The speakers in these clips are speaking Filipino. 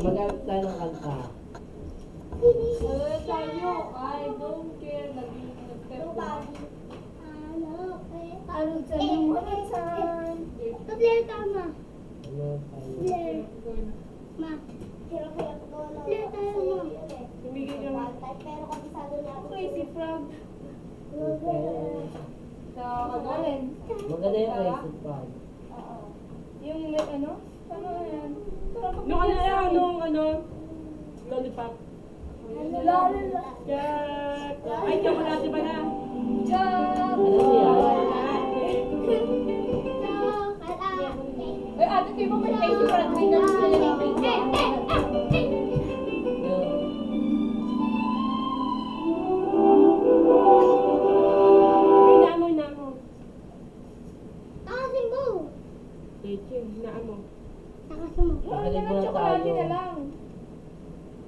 Mag-aarap tayo ng kanta. Tayo, I don't care. Nobody. Ano sa mga time? Blair, tama. Ano tayo? Blair. Ma. Hirap-hirap ko. Blair, tayo mo. Tumigil ka nga. Pero kabisado na ako. Crazy frog. Sa kagaling. Maganda yung racing frog. Yung ano? Ano yan? Nung ano yan, nung lollipop. Lollipop. Jack! Ay, chocolate ba na? Jack! Ano yan? Ay, ate, kayo mo may crazy frog. May nalis ka lang yung crazy. Ay, namo. Takasin mo. Teacher, namo. Takasin mo. Ano na lang, chocolate na lang.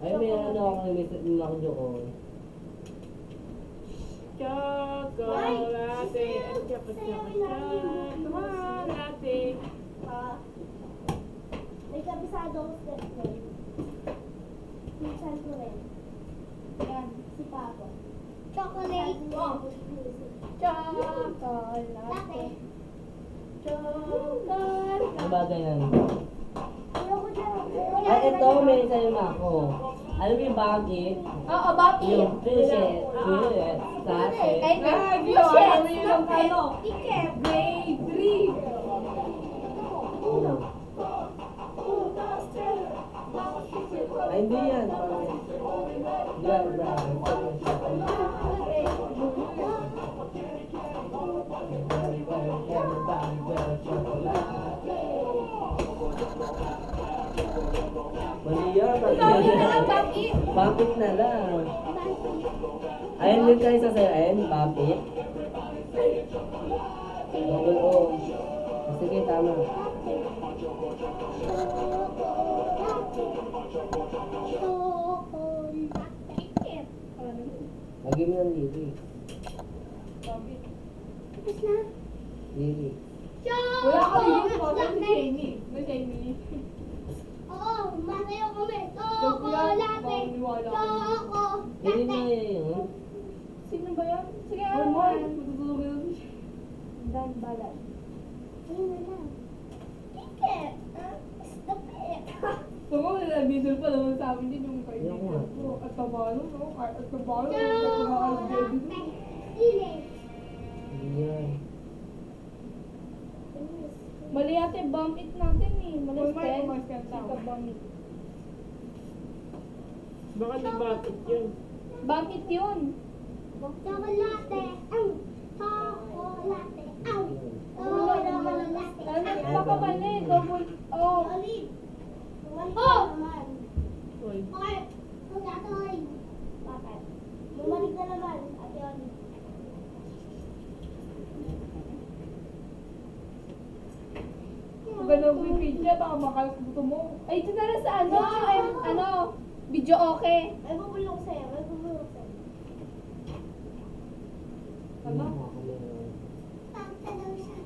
Ay, may ano ako nung ako doon. Chocolate. Chocolate. May kabisado ako sa friend. Minsan ko rin. Yan. Si Papa. Chocolate. Chocolate. Chocolate. Sabagay na. Ayoko dyan. Ay, ito, may sa'yo na ako. Alam mo yung bakit? Oo, Bobby. Yung fishes, sake. Ay, Ano yun ang ano? Ike, grade 3. Ay, hindi yan. Mali yan. Bakit na lang? Ayun din tayo sa sa'yo. Ayun, bakit? Double O. Sige, tama. Lagi mo ng lyrics. Tapos na. Lyrics. Wala ka rin yung photo ni Jamie. Ni Jamie. Oo, masayo kami. Chocolate. Hindi na yun. Sino ba yan? Sige, Ano ano mo? ba? Matutulog yun. Dan Balat. Ayun na lang. Ticket. Stop it. So, kung nila-bidol pa naman sa amin din yung Ayoko nga. kaibigan ko. At tabalo, no? At tabalo. At Chocolate. Sili. Hindi yan. Mali ate, bomb it natin eh. Mali Kumain, spell. kumain ka na. Ika bomb it. Baka di bakit yun. Bomb it yun. Chocolate. Ang. Chocolate. Ang. Chocolate. Ano pa mali? Double O. Olive. Oh! Uy. Okay. Kung ito ay. Bakit? Bumalik na naman. Ate Olive. Huwag na Wikipedia, baka makalas buto mo. Ay, ito na lang sa ano? Ano? Video okay. May bubulong sa'yo. May bubulong sa'yo. Ano? Tanta daw siya.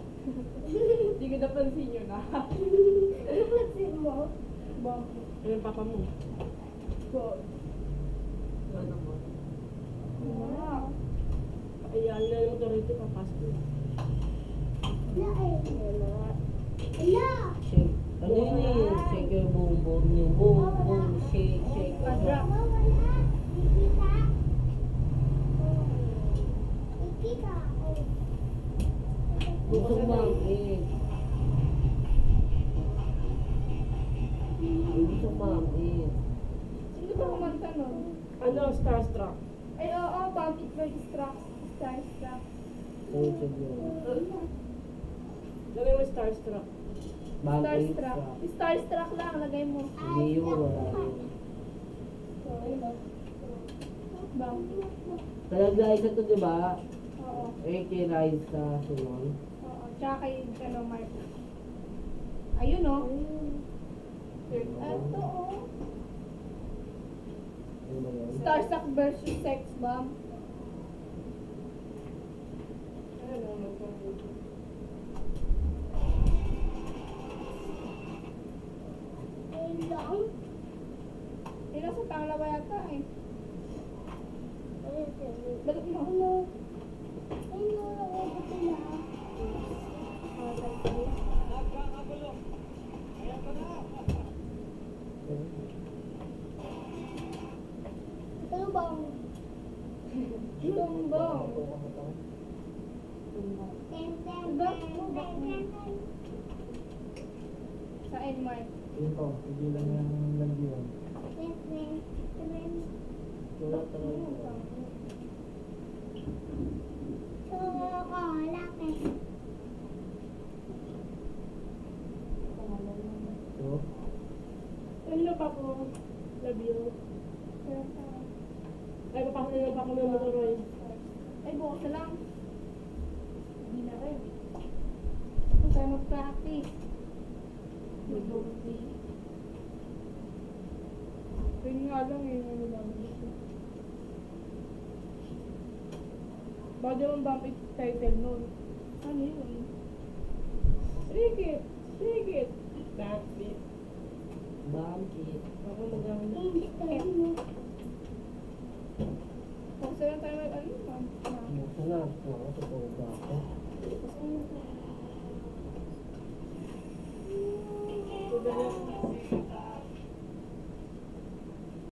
Hindi ko napansin yun, ah. Ano pansin mo? Bakit? Ano yung papa mo? God. Ano mo? Wala. Ay, ano na yung authority, papasok mo. Na ay. Ala! Shake. Ano yun eh? Shake your boom boom. Yung boom boom. Shake, shake. Padra. Wala. Ikita. Ikita. Gusto mang eh. Gusto mang eh. Sino ba kumanta nun? Ano, starstruck? Ay, oo, bomb it by Starstruck. YouTube yun. Lagay mo starstruck. Bakit? Starstruck. Starstruck lang, lagay mo. Hindi yun. Wala yun. Bomb it. Talaga isa to, di ba? Oo. AK Raisa Simon. Oo. Tsaka kay, ano, Mark. Ayun, oh. Ito, oh. Ano ba yun? Starstruck versus Sex Bomb. Ano, nagpapagod. Ayun lang. Sila sa pangalawa yata eh. Ayun, sir. Balot mo. Ano? Ayun, ako buti na. Ano bang? Tumbong. Ten, ten, ten, ten, ten, ten. Sa N-Mark. Ito, tigilan yung lagyan. Ten, ten, ten. Wala talaga. So, laki. So, Ano pa po? Love you. Ay, papakunin pa kami mo Roy. Ay, bukas na lang. Hindi na rin. Kung tayo mag-practice. Yun nga lang eh, ano lang. Bakit yung bump it title nun? Ano yun? Sige! Sige! That's it. Bakit? Ako magamit. Hindi tayo mo. Bukas na lang tayo mag-ano. Bukas na. Ako sa pagod ako. Ito